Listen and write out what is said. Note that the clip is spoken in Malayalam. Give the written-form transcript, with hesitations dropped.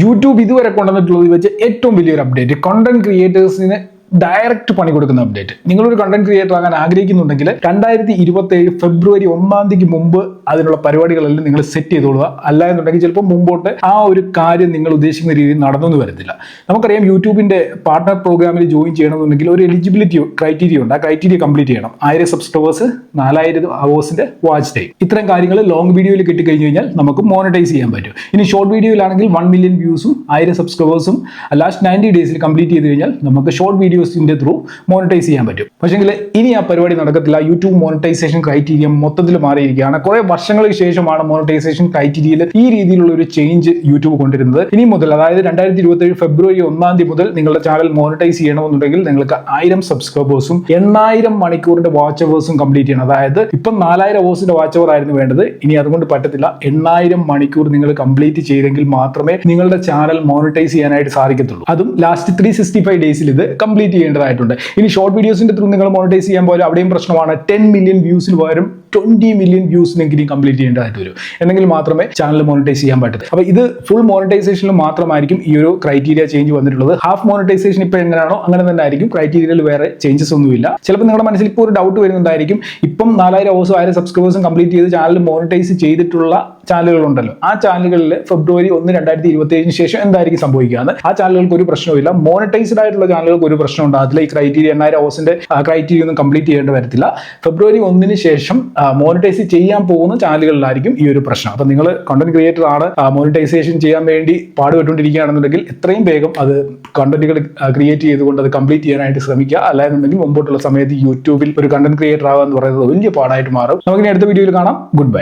യൂട്യൂബ് ഇതുവരെ കൊണ്ടുവന്നിട്ടുള്ളത് വെച്ച് ഏറ്റവും വലിയൊരു അപ്ഡേറ്റ്, കണ്ടന്റ് ക്രിയേറ്റേഴ്സിന് ഡയറക്റ്റ് പണി കൊടുക്കുന്ന അപ്ഡേറ്റ്. നിങ്ങളൊരു കണ്ടന്റ് ക്രിയേറ്റർ ആകാൻ ആഗ്രഹിക്കുന്നുണ്ടെങ്കിൽ 2027 ഫെബ്രുവരി 1 തീയതിക്ക് മുമ്പ് അതിനുള്ള പരിപാടികളെല്ലാം നിങ്ങൾ സെറ്റ് ചെയ്തോളുക. അല്ല എന്നുണ്ടെങ്കിൽ ചിലപ്പോൾ മുമ്പോട്ട് ആ ഒരു കാര്യം നിങ്ങൾ ഉദ്ദേശിക്കുന്ന രീതിയിൽ നടന്നു വരത്തില്ല. നമുക്കറിയാം, യൂട്യൂബിന്റെ പാർട്ണർ പ്രോഗ്രാമിൽ ജോയിൻ ചെയ്യണമെന്നുണ്ടെങ്കിൽ ഒരു എലിജിബിലിറ്റി ക്രൈറ്റീരിയ ഉണ്ട്. ആ ക്രൈറ്റീരിയ കംപ്ലീറ്റ് ചെയ്യണം. 1000 സബ്സ്ക്രൈബേഴ്സ്, 4000 അവേഴ്സിന്റെ വാച്ച് ടൈം. ഇത്തരം കാര്യങ്ങൾ ലോങ് വീഡിയോയിൽ കിട്ടിക്കഴിഞ്ഞ് കഴിഞ്ഞാൽ നമുക്ക് മോണിറ്റൈസ് ചെയ്യാൻ പറ്റും. ഇനി ഷോർട്ട് വീഡിയോയിലാണെങ്കിൽ 1 മില്യൺ വ്യൂസും 1000 സബ്സ്ക്രൈബേഴ്സും ലാസ്റ്റ് 90 ഡേയ്സിൽ കംപ്ലീറ്റ് ചെയ്ത് കഴിഞ്ഞാൽ നമുക്ക് ഷോർട്ട് വീഡിയോസിന്റെ ത്രൂ മോണിറ്റൈസ് ചെയ്യാൻ പറ്റും. പക്ഷേങ്കിൽ ഇനി ആ പരിപാടി നടക്കത്തില്ല. യൂട്യൂബ് മോണിറ്റൈസേഷൻ ക്രൈറ്റീരിയ മൊത്തത്തിൽ മാറിയിരിക്കുകയാണ്. കുറെ വർഷങ്ങൾക്ക് ശേഷമാണ് മോണിറ്റൈസേഷൻ ക്രൈറ്റീരിയയിൽ ഈ രീതിയിലുള്ള ഒരു ചേഞ്ച് യൂട്യൂബ് കൊണ്ടുവരുന്നത്. ഇനി മുതൽ, അതായത് 2027 ഫെബ്രുവരി 1 തീയതി മുതൽ നിങ്ങളുടെ ചാനൽ മോണിറ്റൈസ് ചെയ്യണമെന്നുണ്ടെങ്കിൽ നിങ്ങൾക്ക് 1000 സബ്സ്ക്രൈബേഴ്സും 8000 മണിക്കൂറിന്റെ വാച്ച് അവേഴ്സും കംപ്ലീറ്റ് ചെയ്യണം. അതായത് ഇപ്പം 4000 അവേഴ്സിന്റെ വാച്ച് അവർ ആയിരുന്നു വേണ്ടത്. ഇനി അതുകൊണ്ട് പറ്റത്തില്ല. 8000 മണിക്കൂർ നിങ്ങൾ കംപ്ലീറ്റ് ചെയ്തെങ്കിൽ മാത്രമേ നിങ്ങളുടെ ചാനൽ മോണിറ്റൈസ് ചെയ്യാനായിട്ട് സാധിക്കത്തുള്ളൂ. അതും ലാസ്റ്റ് 365 ഡേയ്സിൽ ഇത് കംപ്ലീറ്റ് ചെയ്യേണ്ടതായിട്ടുണ്ട്. ഇനി ഷോർട്ട് വീഡിയോസിന്റെ ത്രൂ നിങ്ങൾ മോണിറ്റൈസ് ചെയ്യാൻ പോലും അവിടെയും പ്രശ്നമാണ്. 10 മില്യൺ വ്യൂസിന് പകരം 20 മില്യൺ വ്യൂസിനെങ്കിലും കംപ്ലീറ്റ് ചെയ്യേണ്ടതായിട്ട് വരും. എന്നെങ്കിൽ മാത്രമേ ചാനൽ മോണിറ്റൈസ് ചെയ്യാൻ പറ്റൂ. അപ്പോൾ ഇത് ഫുൾ മോണിറ്റൈസേഷനിൽ മാത്രമായിരിക്കും ഈ ഒരു ക്രൈറ്റീരിയ ചേഞ്ച് വന്നിട്ടുള്ളത്. ഹാഫ് മോണിറ്റൈസേഷൻ ഇപ്പോൾ എങ്ങനെയാണോ അങ്ങനെ തന്നെ ആയിരിക്കും. ക്രൈറ്റീരിയയിൽ വേറെ ചേഞ്ചസ് ഒന്നുമില്ല. ചിലപ്പോൾ നിങ്ങളുടെ മനസ്സിൽ ഇപ്പോൾ ഒരു ഡൗട്ട് വരുന്നുണ്ടായിരിക്കും, ഇപ്പം 4000 അവേഴ്സും 1000 സബ്സ്ക്രൈബേഴ്സും കംപ്ലീറ്റ് ചെയ്ത് ചാനൽ മോണിറ്റൈസ് ചെയ്തിട്ടുള്ള ചാനലുകളുണ്ടല്ലോ, ആ ചാനലുകളിൽ ഫെബ്രുവരി 1, 2027 ശേഷം എന്തായിരിക്കും സംഭവിക്കുക? ആ ചാനലുകൾക്ക് ഒരു പ്രശ്നമില്ല. മോണിറ്റൈസ്ഡ് ആയിട്ടുള്ള ചാനലുകൾക്ക് ഒരു പ്രശ്നം ഉണ്ടാകത്തില്ല. ഈ ക്രൈറ്റീരിയ 8000 അവേഴ്സിന്റെ ക്രൈറ്റീരിയ ഒന്നും കംപ്ലീറ്റ് ചെയ്യേണ്ടി വരത്തില്ല. ഫെബ്രുവരി 1 ശേഷം മോണിറ്റൈസ് ചെയ്യാൻ പോകുന്ന ചാനലുകളിലായിരിക്കും ഈ ഒരു പ്രശ്നം. അപ്പൊ നിങ്ങൾ കണ്ടന്റ് ക്രിയേറ്റർ ആണ്, മോണിറ്റൈസേഷൻ ചെയ്യാൻ വേണ്ടി പാടുപെട്ടുകൊണ്ടിരിക്കുകയാണെന്നുണ്ടെങ്കിൽ എത്രയും വേഗം അത് കണ്ടന്റുകൾ ക്രിയേറ്റ് ചെയ്തുകൊണ്ട് അത് കംപ്ലീറ്റ് ചെയ്യാനായിട്ട് ശ്രമിക്കുക. അല്ലാന്നുണ്ടെങ്കിൽ മുമ്പോട്ടുള്ള സമയത്ത് യൂട്യൂബിൽ ഒരു കണ്ടന്റ് ക്രിയേറ്റർ ആവുക എന്ന് പറയുന്നത് വലിയ പാടായിട്ട് മാറും. നമുക്കിനി അടുത്ത വീഡിയോയിൽ കാണാം. Good bye.